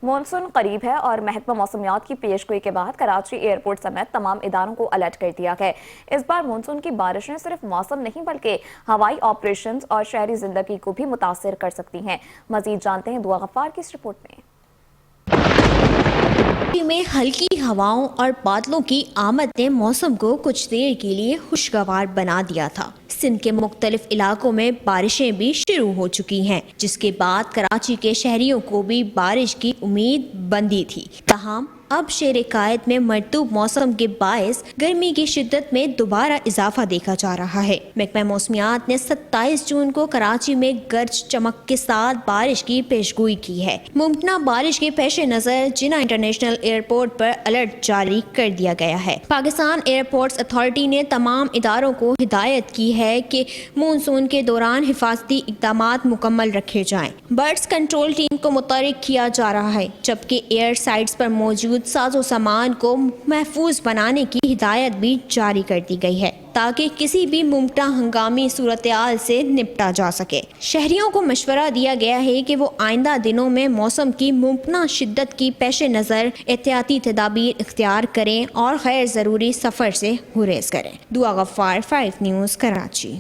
Monsoon قریب ہے اور محکمہ موسمیات کی پیشگوئی کے بعد کراچی ایئرپورٹ سمیت تمام اداروں کو الرٹ کر دیا گیا۔ اس بار مانسون کی بارشیں صرف موسم نہیں بلکہ ہوائی آپریشنز اور شہری زندگی کو بھی متاثر کر سکتی ہیں۔ مزید جانتے ہیں دعا غفار کی اس رپورٹ میں۔ میں ہلکی ہواؤں اور بادلوں کی آمد نے موسم کو کچھ دیر کے لیے خوشگوار بنا دیا تھا۔ سندھ کے مختلف علاقوں میں بارشیں بھی شروع ہو چکی ہیں، جس کے بعد کراچی کے شہریوں کو بھی بارش کی امید بندھی تھی۔ تاہم اب شیر قائد میں مرطوب موسم کے باعث گرمی کی شدت میں دوبارہ اضافہ دیکھا جا رہا ہے۔ محکمہ موسمیات نے 27 جون کو کراچی میں گرج چمک کے ساتھ بارش کی پیشگوئی کی ہے۔ ممکنہ بارش کے پیش نظر جناح انٹرنیشنل ایئرپورٹ پر الرٹ جاری کر دیا گیا ہے۔ پاکستان ایئرپورٹس اتھارٹی نے تمام اداروں کو ہدایت کی ہے کہ مونسون کے دوران حفاظتی اقدامات مکمل رکھے جائیں۔ برڈز کنٹرول ٹیم کو متحرک کیا جا رہا ہے، جبکہ ایئر سائٹس پر موجود ساز و سامان کو محفوظ بنانے کی ہدایت بھی جاری کر دی گئی ہے تاکہ کسی بھی ممکنہ ہنگامی صورتحال سے نپٹا جا سکے۔ شہریوں کو مشورہ دیا گیا ہے کہ وہ آئندہ دنوں میں موسم کی ممکنہ شدت کی پیش نظر احتیاطی تدابیر اختیار کریں اور غیر ضروری سفر سے گریز کریں۔ دعا غفار، 5 نیوز، کراچی۔